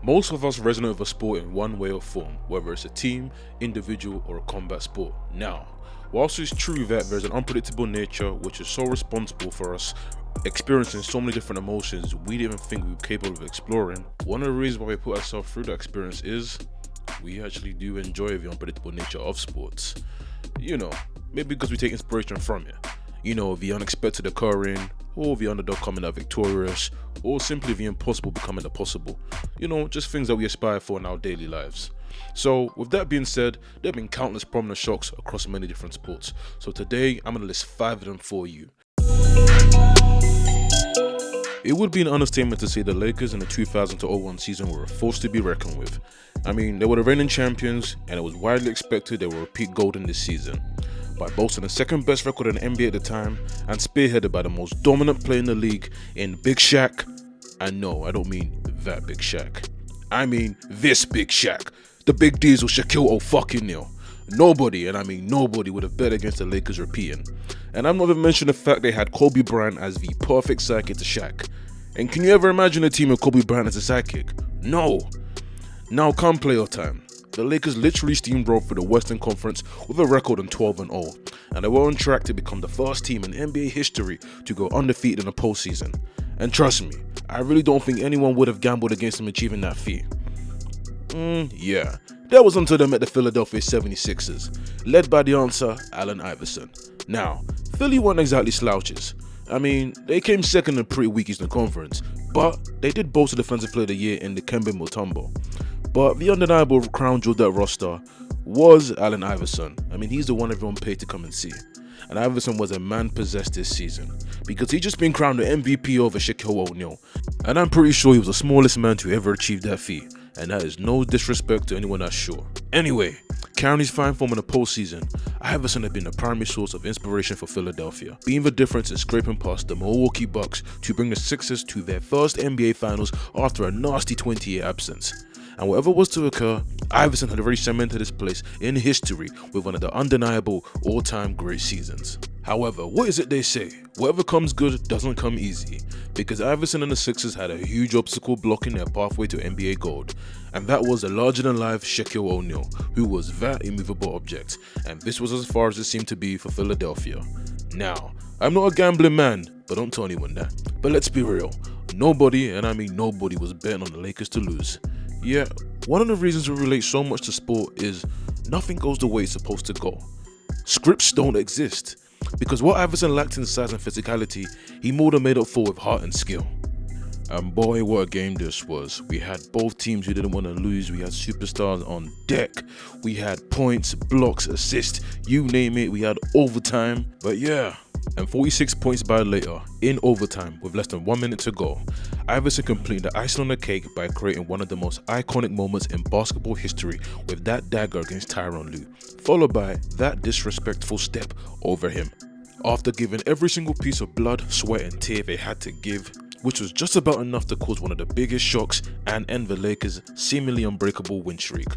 Most of us resonate with a sport in one way or form, whether it's a team, individual, or a combat sport. Now, whilst it's true that there's an unpredictable nature which is so responsible for us experiencing so many different emotions we didn't even think we were capable of exploring, one of the reasons why we put ourselves through that experience is we actually do enjoy the unpredictable nature of sports. Maybe because we take inspiration from it. The unexpected occurring, or the underdog coming out victorious, or simply the impossible becoming the possible. Just things that we aspire for in our daily lives. So, with that being said, there have been countless prominent shocks across many different sports. So today, I'm going to list 5 of them for you. It would be an understatement to say the Lakers in the 2000-01 season were a force to be reckoned with. They were the reigning champions, and it was widely expected they would repeat gold in this season. By boasting the second best record in the NBA at the time, and spearheaded by the most dominant player in the league in Big Shaq. And no, I don't mean that Big Shaq. I mean this Big Shaq. The Big Diesel Shaquille O'Neal. Nobody, and I mean nobody, would have bet against the Lakers repeating. And I'm not even mentioning the fact they had Kobe Bryant as the perfect sidekick to Shaq. And can you ever imagine a team with Kobe Bryant as a sidekick? No. Now come playoff time. The Lakers literally steamrolled through the Western Conference with a record of 12-0, and they were on track to become the first team in NBA history to go undefeated in the postseason. And trust me, I really don't think anyone would have gambled against them achieving that feat. Yeah, that was until they met the Philadelphia 76ers, led by the answer, Allen Iverson. Now, Philly weren't exactly slouches. They came second in pretty weak Eastern Conference, but they did boast a Defensive Player of the Year in Dikembe Mutombo. But the undeniable crown jewel of that roster was Allen Iverson. He's the one everyone paid to come and see. And Iverson was a man possessed this season, because he'd just been crowned the MVP over Shaquille O'Neal. And I'm pretty sure he was the smallest man to ever achieve that feat. And that is no disrespect to anyone that's sure. Anyway, carrying his fine form in the postseason, Iverson had been the primary source of inspiration for Philadelphia, being the difference in scraping past the Milwaukee Bucks to bring the Sixers to their first NBA Finals after a nasty 20-year absence. And whatever was to occur, Iverson had already cemented his place in history with one of the undeniable all-time great seasons. However, what is it they say? Whatever comes good doesn't come easy, because Iverson and the Sixers had a huge obstacle blocking their pathway to NBA gold, and that was the larger-than-life Shaquille O'Neal, who was that immovable object, and this was as far as it seemed to be for Philadelphia. Now, I'm not a gambling man, but don't tell anyone that. But let's be real, nobody, and I mean nobody, was betting on the Lakers to lose. Yeah, one of the reasons we relate so much to sport is nothing goes the way it's supposed to go. Scripts don't exist, because what Iverson lacked in size and physicality, he more than made up for with heart and skill. And boy, what a game this was. We had both teams who didn't want to lose. We had superstars on deck. We had points, blocks, assists, you name it. We had overtime. But yeah, and 46 points by later, in overtime with less than 1 minute to go, Iverson completed the icing on the cake by creating one of the most iconic moments in basketball history with that dagger against Tyronn Lue, followed by that disrespectful step over him. After giving every single piece of blood, sweat and tear they had to give, which was just about enough to cause one of the biggest shocks and end the Lakers' seemingly unbreakable win streak,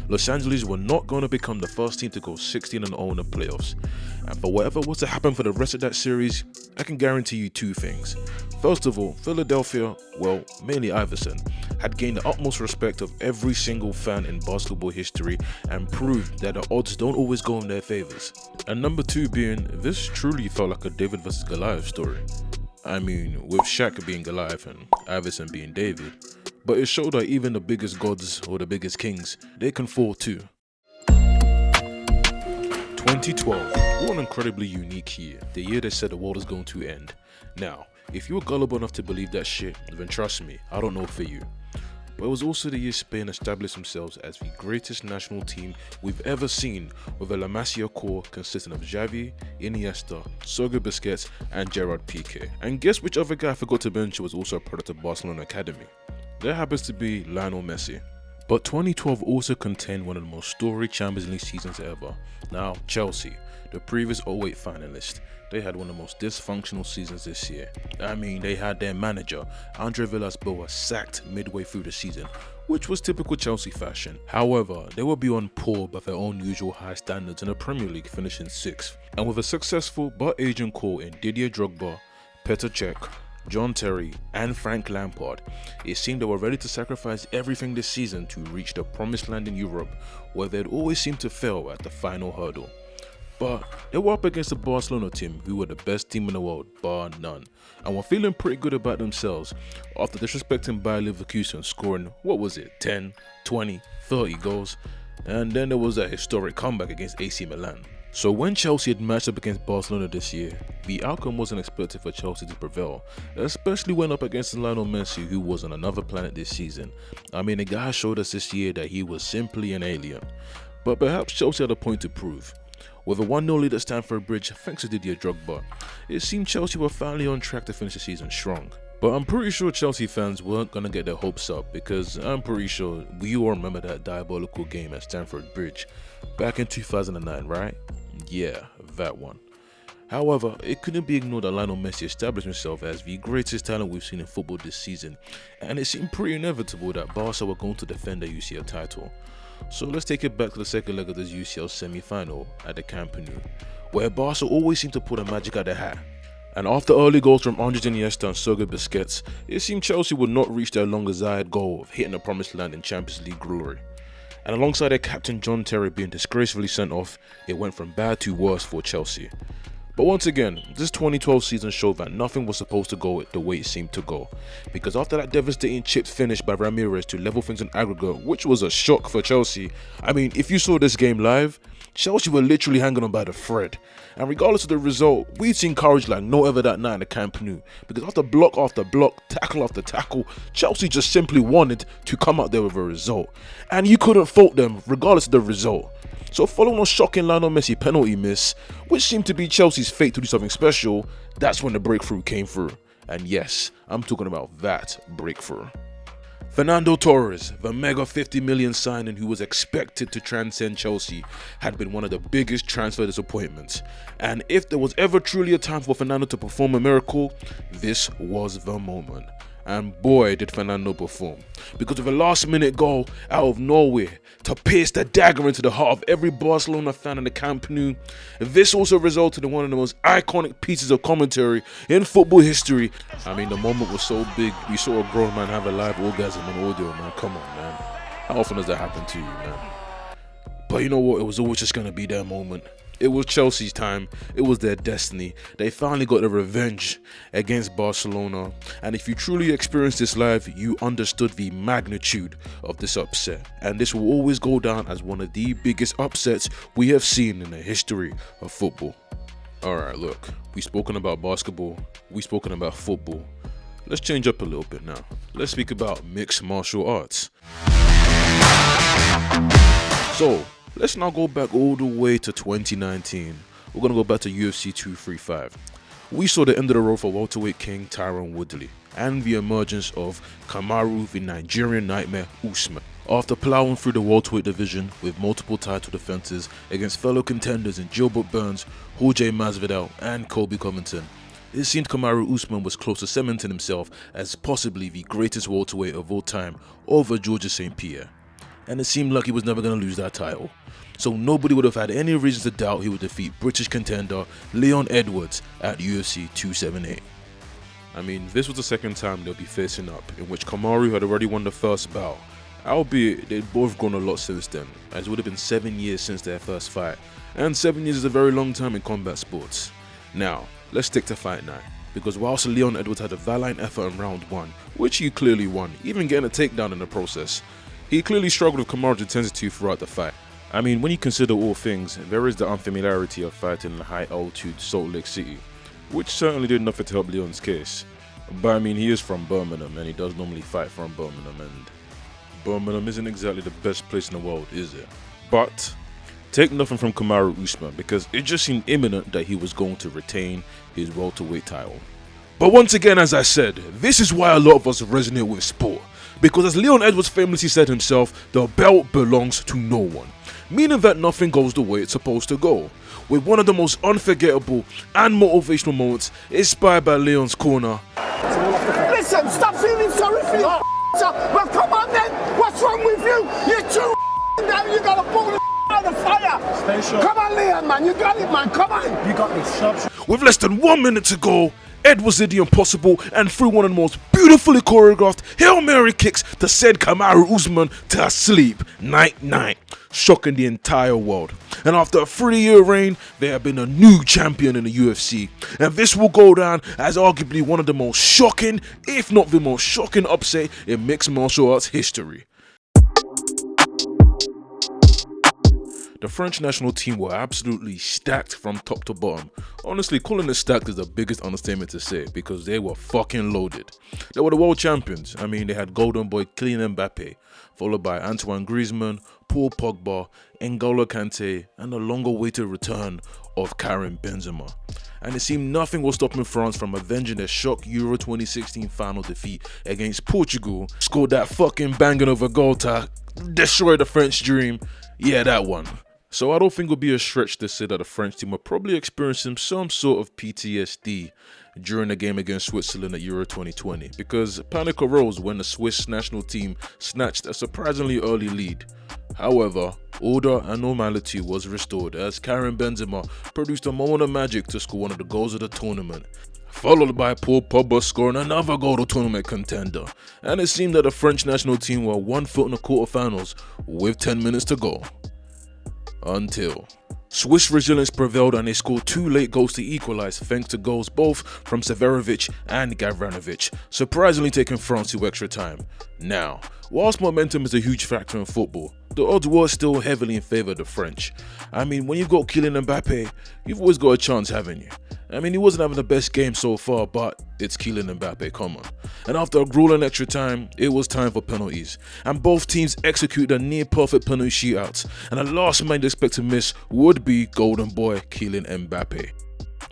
Los Angeles were not going to become the first team to go 16-0 in the playoffs. And for whatever was to happen for the rest of that series, I can guarantee you 2 things. First of all, Philadelphia, well, mainly Iverson, had gained the utmost respect of every single fan in basketball history and proved that the odds don't always go in their favors. And number 2 being, this truly felt like a David vs. Goliath story. With Shaq being Goliath and Iverson being David. But it showed that even the biggest gods or the biggest kings, they can fall too. 2012, what an incredibly unique year. The year they said the world is going to end. Now, if you were gullible enough to believe that shit, then trust me, I don't know for you. But it was also the year Spain established themselves as the greatest national team we've ever seen, with a La Masia core consisting of Xavi, Iniesta, Sergio Busquets and Gerard Piqué. And guess which other guy I forgot to mention was also a product of Barcelona Academy? That happens to be Lionel Messi. But 2012 also contained one of the most storied Champions League seasons ever. Now, Chelsea, the previous 08 finalist, they had one of the most dysfunctional seasons this year. They had their manager, Andre Villas-Boas, sacked midway through the season, which was typical Chelsea fashion. However, they were beyond poor by their own usual high standards in the Premier League, finishing 6th. And with a successful but aging core in Didier Drogba, Petr Cech, John Terry, and Frank Lampard, it seemed they were ready to sacrifice everything this season to reach the promised land in Europe, where they'd always seemed to fail at the final hurdle. But they were up against the Barcelona team, who were the best team in the world, bar none, and were feeling pretty good about themselves after disrespecting Bayer Leverkusen, scoring, 10, 20, 30 goals, and then there was a historic comeback against AC Milan. So when Chelsea had matched up against Barcelona this year, the outcome wasn't expected for Chelsea to prevail, especially when up against Lionel Messi, who was on another planet this season. I mean, the guy showed us this year that he was simply an alien. But perhaps Chelsea had a point to prove. With a 1-0 lead at Stamford Bridge thanks to Didier Drogba, it seemed Chelsea were finally on track to finish the season strong. But I'm pretty sure Chelsea fans weren't going to get their hopes up, because I'm pretty sure we all remember that diabolical game at Stamford Bridge back in 2009, right? Yeah, that one. However, it couldn't be ignored that Lionel Messi established himself as the greatest talent we've seen in football this season, and it seemed pretty inevitable that Barca were going to defend their UCL title. So let's take it back to the second leg of this UCL semi-final at the Camp Nou, where Barca always seemed to pull the magic out of the hat. And after early goals from Andres Iniesta and Sergio Busquets, it seemed Chelsea would not reach their long-desired goal of hitting the promised land in Champions League glory. And alongside their captain John Terry being disgracefully sent off, it went from bad to worse for Chelsea. But once again, this 2012 season showed that nothing was supposed to go the way it seemed to go, because after that devastating chipped finish by Ramirez to level things on aggregate, which was a shock for Chelsea. I mean, if you saw this game live, Chelsea were literally hanging on by the thread, and regardless of the result, we'd seen courage like no other that night in the Camp Nou, because after block, tackle after tackle, Chelsea just simply wanted to come out there with a result, and you couldn't fault them regardless of the result. So following a shocking Lionel Messi penalty miss, which seemed to be Chelsea's fate to do something special, that's when the breakthrough came through. And yes, I'm talking about that breakthrough. Fernando Torres, the mega 50 million signing who was expected to transcend Chelsea, had been one of the biggest transfer disappointments. And if there was ever truly a time for Fernando to perform a miracle, this was the moment. And boy did Fernando perform, because of a last minute goal out of nowhere to pierce the dagger into the heart of every Barcelona fan in the Camp Nou, this also resulted in one of the most iconic pieces of commentary in football history. I mean, the moment was so big, we saw a grown man have a live orgasm on audio, man. Come on, man. How often does that happen to you, man? But you know what, it was always just going to be their moment. It was Chelsea's time, it was their destiny. They finally got their revenge against Barcelona, and if you truly experienced this live, you understood the magnitude of this upset, and this will always go down as one of the biggest upsets we have seen in the history of football. Alright, look, we've spoken about basketball, we've spoken about football. Let's change up a little bit now. Let's speak about mixed martial arts. So, let's now go back all the way to 2019. We're going to go back to UFC 235. We saw the end of the road for welterweight king Tyron Woodley and the emergence of Kamaru the Nigerian Nightmare Usman. After plowing through the welterweight division with multiple title defenses against fellow contenders in Gilbert Burns, Jorge Masvidal and Colby Covington, it seemed Kamaru Usman was close to cementing himself as possibly the greatest welterweight of all time over Georges St. Pierre. And it seemed like he was never going to lose that title. So nobody would have had any reason to doubt he would defeat British contender Leon Edwards at UFC 278. I mean, this was the second time they'll be facing up, in which Kamaru had already won the first bout, albeit they'd both grown a lot since then, as it would have been 7 years since their first fight, and 7 years is a very long time in combat sports. Now, let's stick to Fight Night, because whilst Leon Edwards had a valiant effort in round 1, which he clearly won, even getting a takedown in the process, he clearly struggled with Kamaru's intensity throughout the fight. I mean, when you consider all things, there is the unfamiliarity of fighting in high-altitude Salt Lake City, which certainly did nothing to help Leon's case. But I mean, he is from Birmingham, and he does normally fight from Birmingham, and Birmingham isn't exactly the best place in the world, is it? But take nothing from Kamaru Usman, because it just seemed imminent that he was going to retain his welterweight title. But once again, as I said, this is why a lot of us resonate with sport. Because as Leon Edwards famously said himself, the belt belongs to no one. Meaning that nothing goes the way it's supposed to go. With one of the most unforgettable and motivational moments inspired by Leon's corner. Listen, stop feeling sorry for your well, come on then, what's wrong with you? You're too down, you gotta pull the out of the fire. Stay sharp. Come on, Leon, man, you got it, man, come on. You got this, sharp. With less than 1 minute to go, Edwards did the impossible and threw one of the most beautifully choreographed Hail Mary kicks to send Kamaru Usman to sleep night-night, shocking the entire world. And after a 3-year reign, there have been a new champion in the UFC, and this will go down as arguably one of the most shocking, if not the most shocking upset in mixed martial arts history. The French national team were absolutely stacked from top to bottom. Honestly, calling it stacked is the biggest understatement to say because they were fucking loaded. They were the world champions. I mean, they had golden boy Kylian Mbappe, followed by Antoine Griezmann, Paul Pogba, N'Golo Kante, and the long-awaited return of Karim Benzema. And it seemed nothing was stopping France from avenging their shock Euro 2016 final defeat against Portugal, scored that fucking banging of a goal to destroy the French dream. Yeah, that one. So I don't think it would be a stretch to say that the French team were probably experiencing some sort of PTSD during the game against Switzerland at Euro 2020, because panic arose when the Swiss national team snatched a surprisingly early lead. However, order and normality was restored as Karim Benzema produced a moment of magic to score one of the goals of the tournament, followed by Paul Pogba scoring another goal to tournament contender, and it seemed that the French national team were 1 foot in the quarterfinals with 10 minutes to go. Until Swiss resilience prevailed and they scored 2 late goals to equalise thanks to goals both from Severovic and Gavranovic, surprisingly taking France to extra time. Now, whilst momentum is a huge factor in football, the odds were still heavily in favour of the French. I mean, when you've got Kylian Mbappe, you've always got a chance, haven't you? I mean, he wasn't having the best game so far, but it's Kylian Mbappe, come on. And after a grueling extra time, it was time for penalties. And both teams executed a near-perfect penalty shootout. And the last man to expect to miss would be golden boy Kylian Mbappe.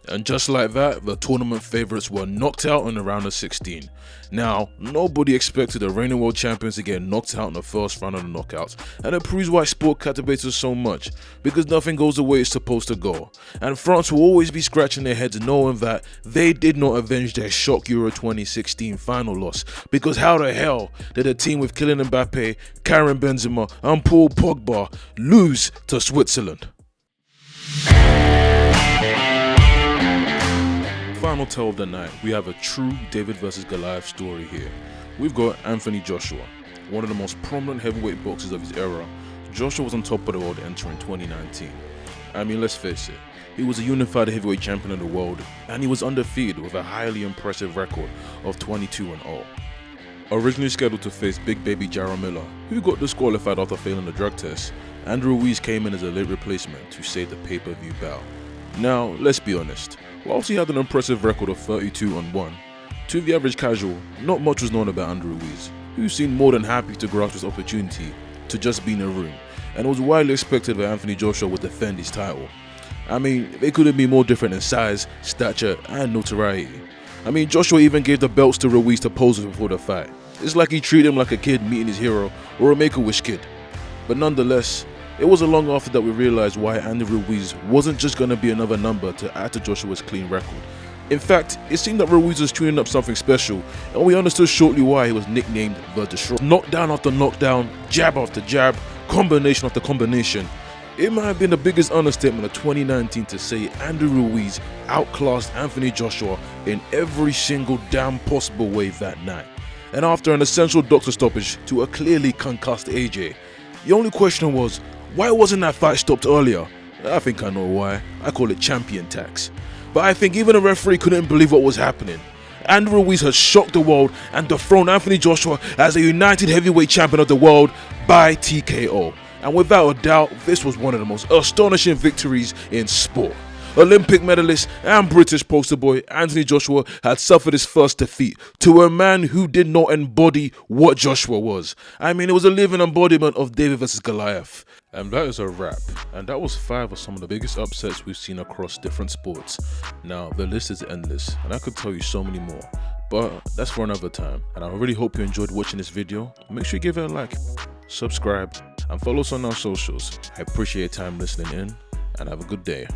And just like that, the tournament favourites were knocked out in the round of 16. Now, nobody expected the reigning world champions to get knocked out in the first round of the knockouts, and it proves why sport captivates us so much, because nothing goes the way it's supposed to go. And France will always be scratching their heads knowing that they did not avenge their shock Euro 2016 final loss, because how the hell did a team with Kylian Mbappe, Karim Benzema and Paul Pogba lose to Switzerland? Final tale of the night, we have a true David versus Goliath story here. We've got Anthony Joshua, one of the most prominent heavyweight boxers of his era. Joshua was on top of the world entering 2019. I mean, let's face it, he was a unified heavyweight champion of the world, and he was undefeated with a highly impressive record of 22-0. Originally scheduled to face Big Baby Jarrell Miller, who got disqualified after failing the drug test, and RUIZ came in as a late replacement to save the pay-per-view bout. Now, let's be honest. Whilst he had an impressive record of 32-1, to the average casual, not much was known about Andrew RUIZ, who seemed more than happy to grasp his opportunity to just be in a ring, and it was widely expected that Anthony Joshua would defend his title. I mean, they couldn't be more different in size, stature, and notoriety. I mean, Joshua even gave the belts to RUIZ to pose with before the fight. It's like he treated him like a kid meeting his hero or a Make-A-Wish kid. But nonetheless, it wasn't long after that we realized why Andy RUIZ wasn't just going to be another number to add to Joshua's clean record. In fact, it seemed that RUIZ was tuning up something special, and we understood shortly why he was nicknamed The Destroyer. Knockdown after knockdown, jab after jab, combination after combination. It might have been the biggest understatement of 2019 to say Andy RUIZ outclassed Anthony Joshua in every single damn possible way that night. And after an essential doctor stoppage to a clearly concussed AJ, the only question was, why wasn't that fight stopped earlier? I think I know why. I call it champion tax. But I think even the referee couldn't believe what was happening. Andy RUIZ has shocked the world and dethroned Anthony Joshua as a united heavyweight champion of the world by TKO. And without a doubt, this was one of the most astonishing victories in sport. Olympic medalist and British poster boy Anthony Joshua had suffered his first defeat to a man who did not embody what Joshua was. I mean, it was a living embodiment of David versus Goliath. And that is a wrap. And that was 5 of some of the biggest upsets we've seen across different sports. Now, the list is endless, and I could tell you so many more. But that's for another time. And I really hope you enjoyed watching this video. Make sure you give it a like, subscribe, and follow us on our socials. I appreciate your time listening in, and have a good day.